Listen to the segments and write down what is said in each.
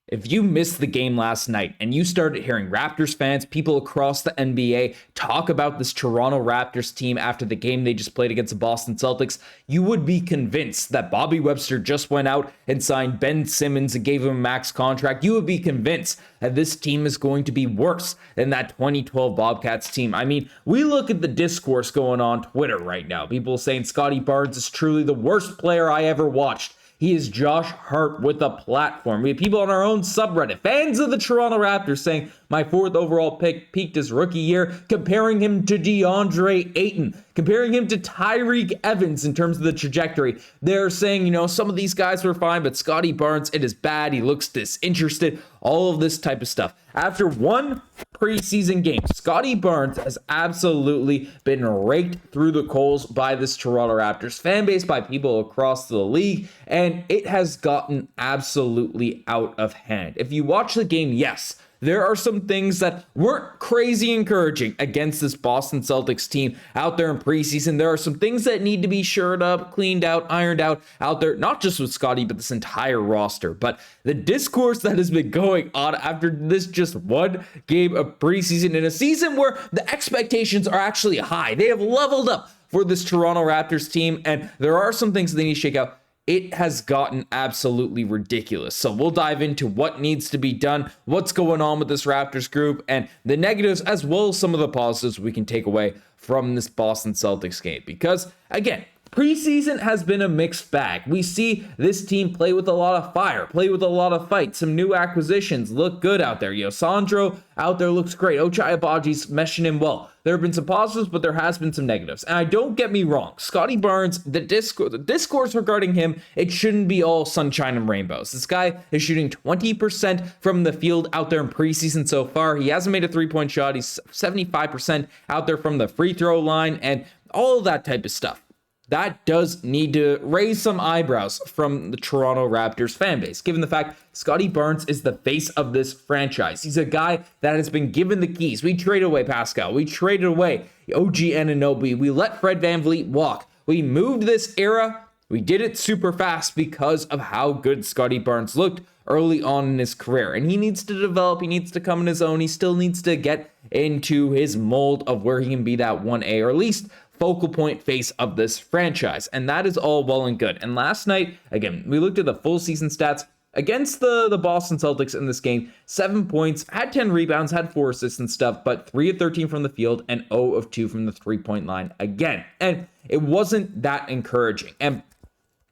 If you missed the game last night and you started hearing Raptors fans, people across the NBA talk about this Toronto Raptors team after the game they just played against the Boston Celtics, you would be convinced that Bobby Webster just went out and signed Ben Simmons and gave him a max contract. You would be convinced that this team is going to be worse than that 2012 Bobcats team. I mean, we look at the discourse going on Twitter right now. People saying Scottie Barnes is truly the worst player I ever watched. He is Josh Hart with a platform. We have people on our own subreddit, fans of the Toronto Raptors, saying my 4th overall pick peaked his rookie year, comparing him to DeAndre Ayton, comparing him to Tyreke Evans in terms of the trajectory. They're saying, some of these guys were fine, but Scottie Barnes, it is bad. He looks disinterested, all of this type of stuff. After one preseason game, Scottie Barnes has absolutely been raked through the coals by this Toronto Raptors fan base, by people across the league, and it has gotten absolutely out of hand. If you watch the game, yes, there are some things that weren't crazy encouraging against this Boston Celtics team out there in preseason. There are some things that need to be shored up, cleaned out, ironed out there, not just with Scottie, but this entire roster. But the discourse that has been going on after this just one game of preseason in a season where the expectations are actually high. They have leveled up for this Toronto Raptors team, and there are some things that they need to shake out. It has gotten absolutely ridiculous. So we'll dive into what needs to be done, what's going on with this Raptors group, and the negatives as well as some of the positives we can take away from this Boston Celtics game. Because, again, preseason has been a mixed bag. We see this team play with a lot of fire, play with a lot of fight. Some new acquisitions look good out there. Sandro out there looks great. Ochai Agbaji's meshing in well. There have been some positives, but there has been some negatives. And don't get me wrong, Scottie Barnes, the discourse regarding him, it shouldn't be all sunshine and rainbows. This guy is shooting 20% from the field out there in preseason so far. He hasn't made a three-point shot. He's 75% out there from the free throw line and all that type of stuff. That does need to raise some eyebrows from the Toronto Raptors fan base, given the fact Scottie Barnes is the face of this franchise. He's a guy that has been given the keys. We traded away Pascal. We traded away OG Anunoby. We let Fred VanVleet walk. We moved this era. We did it super fast because of how good Scottie Barnes looked early on in his career. And he needs to develop. He needs to come in his own. He still needs to get into his mold of where he can be that 1A, or at least focal point face of this franchise. And that is all well and good. And last night, again, we looked at the full season stats against the Boston Celtics in this game. 7 points, had 10 rebounds, had 4 assists and stuff, but 3 of 13 from the field and 0 of 2 from the 3-point line again. And it wasn't that encouraging. And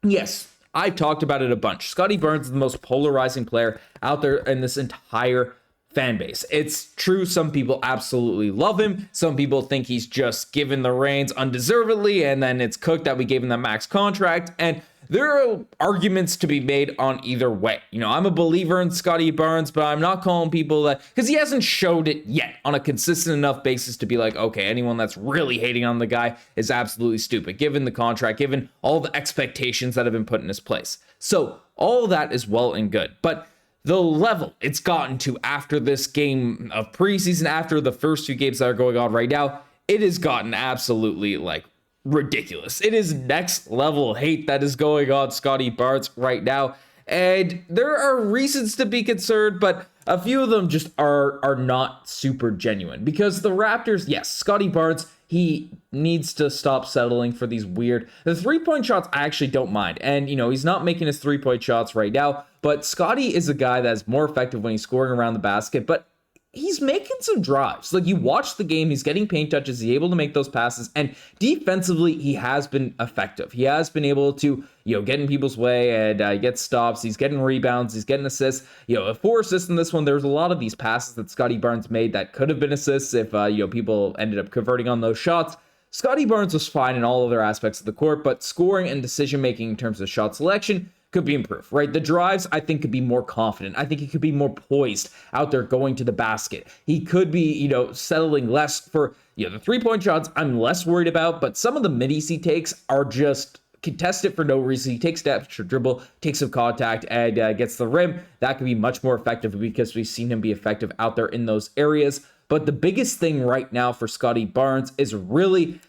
yes, I've talked about it a bunch. Scottie Barnes is the most polarizing player out there in this entire fan base. It's true, some people absolutely love him. Some people think he's just given the reins undeservedly, and then it's cooked that we gave him that max contract. And there are arguments to be made on either way. I'm a believer in Scottie Barnes, but I'm not calling people that, because he hasn't showed it yet on a consistent enough basis to be like, okay, anyone that's really hating on the guy is absolutely stupid, given the contract, given all the expectations that have been put in his place. So all that is well and good. But the level it's gotten to after this game of preseason, after the first 2 games that are going on right now, it has gotten absolutely ridiculous. It is next level hate that is going on Scottie Barnes right now. And there are reasons to be concerned, but a few of them just are not super genuine. Because the Raptors, yes, Scottie Barnes, he needs to stop settling for these weird... The 3-point shots I actually don't mind. And, he's not making his 3-point shots right now. But Scottie is a guy that's more effective when he's scoring around the basket. But he's making some drives. You watch the game, he's getting paint touches, he's able to make those passes. And defensively, he has been effective. He has been able to, get in people's way and get stops. He's getting rebounds. He's getting assists. 4 assists in this one. There's a lot of these passes that Scottie Barnes made that could have been assists if, people ended up converting on those shots. Scottie Barnes was fine in all other aspects of the court, but scoring and decision-making in terms of shot selection could be improved, right? The drives, I think, could be more confident. I think he could be more poised out there going to the basket. He could be, settling less for, the 3-point shots I'm less worried about, but some of the middies he takes are just contested for no reason. He takes that extra dribble, takes some contact, and gets the rim. That could be much more effective because we've seen him be effective out there in those areas. But the biggest thing right now for Scottie Barnes is really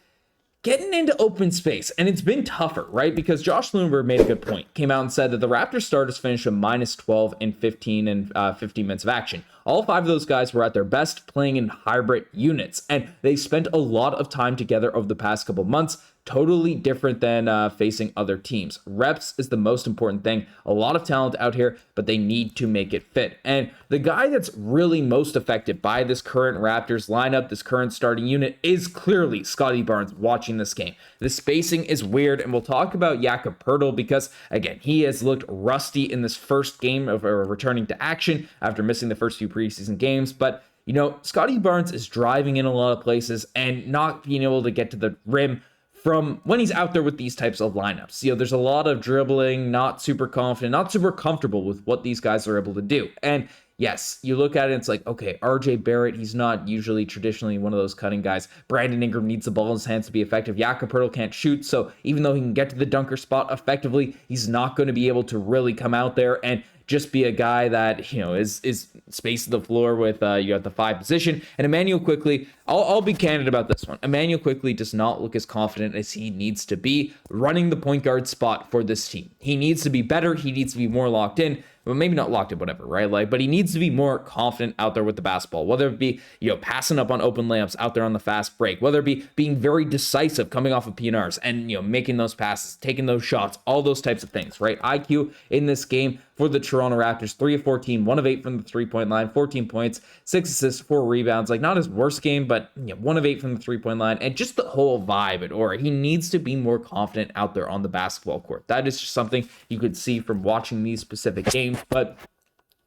getting into open space, and it's been tougher, right? Because Josh Lundberg made a good point. Came out and said that the Raptors starters finished a minus 12 in 15 and 15 minutes of action. All 5 of those guys were at their best playing in hybrid units, and they spent a lot of time together over the past couple months. Totally different than facing other teams. Reps is the most important thing. A lot of talent out here, but they need to make it fit. And the guy that's really most affected by this current Raptors lineup, this current starting unit, is clearly Scottie Barnes watching this game. The spacing is weird, and we'll talk about Jakob Poeltl because, again, he has looked rusty in this first game of returning to action after missing the first few preseason games. But, you know, Scottie Barnes is driving in a lot of places and not being able to get to the rim from when he's out there with these types of lineups. You know, there's a lot of dribbling, not super confident, not super comfortable with what these guys are able to do. And yes, you look at it, it's like, okay, RJ Barrett, he's not usually traditionally one of those cutting guys. Brandon Ingram needs the ball in his hands to be effective. Jakob Poeltl can't shoot, so even though he can get to the dunker spot effectively, he's not going to be able to really come out there and just be a guy that, you know, is spacing the floor with you at the 5 position. And Immanuel Quickley, I'll be candid about this one. Immanuel Quickley does not look as confident as he needs to be running the point guard spot for this team. He needs to be better. He needs to be more locked in. Well, maybe not locked in, whatever, right? Like, but he needs to be more confident out there with the basketball, whether it be, you know, passing up on open layups out there on the fast break, whether it be being very decisive coming off of PNRs and, you know, making those passes, taking those shots, all those types of things, right? IQ in this game for the Toronto Raptors, 3 of 14, 1 of 8 from the 3-point line, 14 points, 6 assists, 4 rebounds. Like, not his worst game, but, you know, 1 of 8 from the 3-point line, and just the whole vibe at Aura. He needs to be more confident out there on the basketball court. That is just something you could see from watching these specific games, but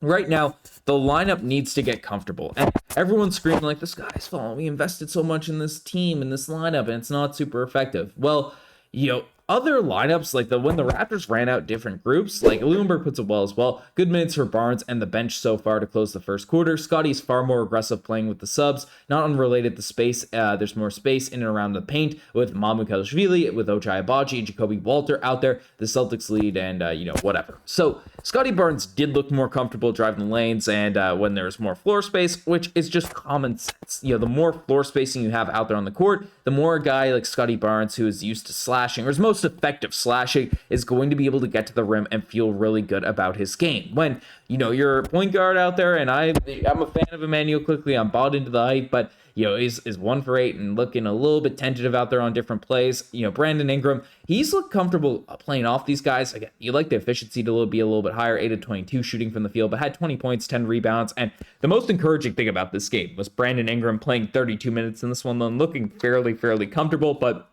right now, the lineup needs to get comfortable. And everyone's screaming like, this guy's falling. We invested so much in this team, in this lineup, and it's not super effective. Well, you know, other lineups, like when the Raptors ran out different groups, like Lundberg puts it well as well. Good minutes for Barnes and the bench so far to close the first quarter. Scottie's far more aggressive playing with the subs, not unrelated to space. There's more space in and around the paint with Mamukashvili, with Ochai Agbaji, and Jacoby Walter out there. The Celtics lead and, you know, whatever. So Scottie Barnes did look more comfortable driving the lanes and when there's more floor space, which is just common sense. You know, the more floor spacing you have out there on the court, the more a guy like Scottie Barnes, who is used to slashing, or is most effective slashing, is going to be able to get to the rim and feel really good about his game. When, you know, you're a point guard out there, and I'm a fan of Immanuel Quickley, I'm bought into the hype, but, you know, is 1 for 8 and looking a little bit tentative out there on different plays. You know, Brandon Ingram, he's looked comfortable playing off these guys. Again, you like the efficiency to be a little bit higher, 8 of 22 shooting from the field, but had 20 points, 10 rebounds. And the most encouraging thing about this game was Brandon Ingram playing 32 minutes in this one, then looking fairly comfortable, but,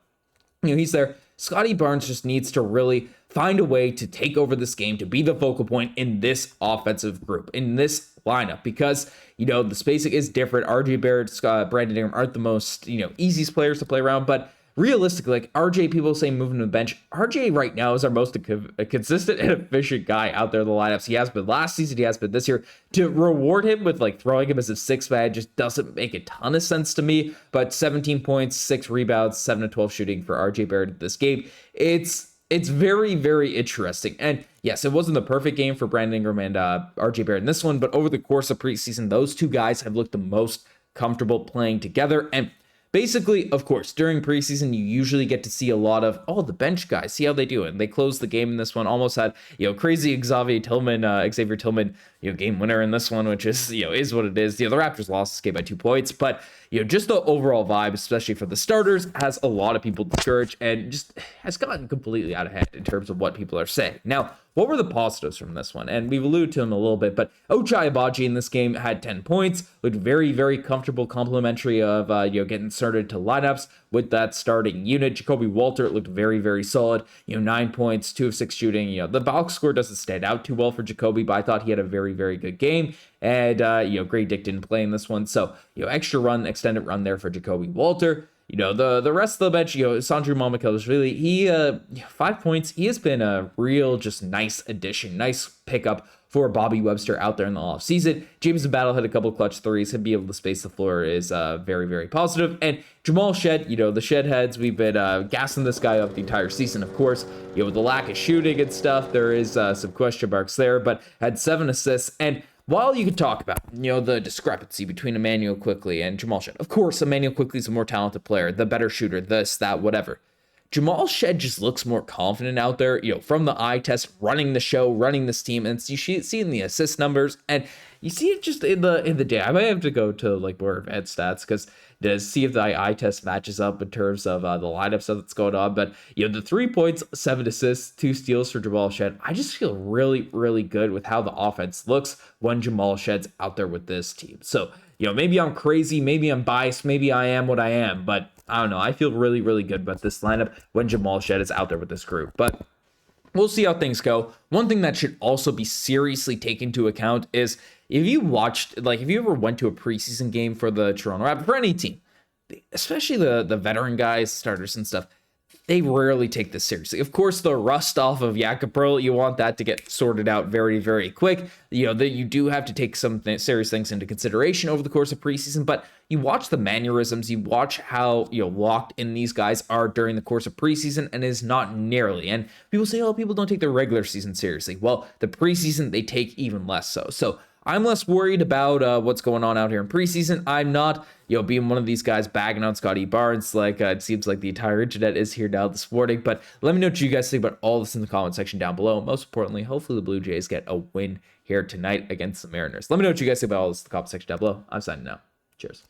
you know, he's there. Scottie Barnes just needs to really find a way to take over this game, to be the focal point in this offensive group, in this lineup, because, you know, the spacing is different. RJ Barrett, Brandon Ingram aren't the most, you know, easiest players to play around, but realistically, like RJ, people say moving to the bench. RJ right now is our most consistent and efficient guy out there in the lineups. He has been last season, he has been this year. To reward him with like throwing him as a 6 man just doesn't make a ton of sense to me. But 17 points, 6 rebounds, 7 of 12 shooting for RJ Barrett this game. It's very interesting. And yes, it wasn't the perfect game for Brandon Ingram and RJ Barrett in this one, but over the course of preseason, those two guys have looked the most comfortable playing together. And basically, of course, during preseason, you usually get to see a lot of, the bench guys, see how they do it. And they closed the game in this one, almost had, you know, crazy Xavier Tillman, you know, game winner in this one, which is, you know, is what it is. You know, the Raptors lost this game by 2 points, but, you know, just the overall vibe, especially for the starters, has a lot of people discouraged and just has gotten completely out of hand in terms of what people are saying. Now, what were the positives from this one? And we've alluded to them a little bit, but Ochai Agbaji in this game had 10 points, looked very comfortable, complimentary of, you know, getting started to lineups with that starting unit. Jacoby Walter looked very solid, you know, 9 points, 2 of 6 shooting. You know, the box score doesn't stand out too well for Jacoby, but I thought he had a very good game. And, you know, Gradey Dick didn't play in this one. So, you know, extended run there for Jacoby Walter. You know, the rest of the bench, you know, Sandro Mamukashvili, he, 5 points. He has been a real, just nice addition, nice pickup for Bobby Webster out there in the offseason. James Battle had a couple clutch threes. He'd be able to space the floor is very positive. And Jamal Shead, you know, the Shed heads, we've been gassing this guy up the entire season, of course. You know, with the lack of shooting and stuff, there is some question marks there, but had 7 assists. And while you could talk about, the discrepancy between Immanuel Quickley and Jamal Shead, of course, Immanuel Quickley is a more talented player, the better shooter, this, that, whatever. Jamal Shead just looks more confident out there, from the eye test, running the show, running this team, and you see in the assist numbers, and you see it just in the day. I might have to go to like more advanced stats because to see if the eye test matches up in terms of the lineup stuff that's going on. But the 3 points, 7 assists, 2 steals for Jamal Shead. I just feel really, really good with how the offense looks when Jamal Shead's out there with this team. So maybe I'm crazy, maybe I'm biased, maybe I am what I am, but I don't know. I feel really, really good about this lineup when Jamal Shead is out there with this group. But we'll see how things go. One thing that should also be seriously taken into account is if you ever went to a preseason game for the Toronto Raptors, for any team, especially the veteran guys, starters and stuff, they rarely take this seriously. Of course, the rust off of Jakob Poeltl, you want that to get sorted out very, very quick. That you do have to take some serious things into consideration over the course of preseason, but you watch the mannerisms, you watch how locked in these guys are during the course of preseason, and it is not nearly. And people say, people don't take their regular season seriously. Well, the preseason, they take even less so. So I'm less worried about what's going on out here in preseason. I'm not, being one of these guys bagging on Scottie Barnes like it seems like the entire internet is here now this morning. But let me know what you guys think about all this in the comment section down below. Most importantly, hopefully the Blue Jays get a win here tonight against the Mariners. Let me know what you guys think about all this in the comment section down below. I'm signing out. Cheers.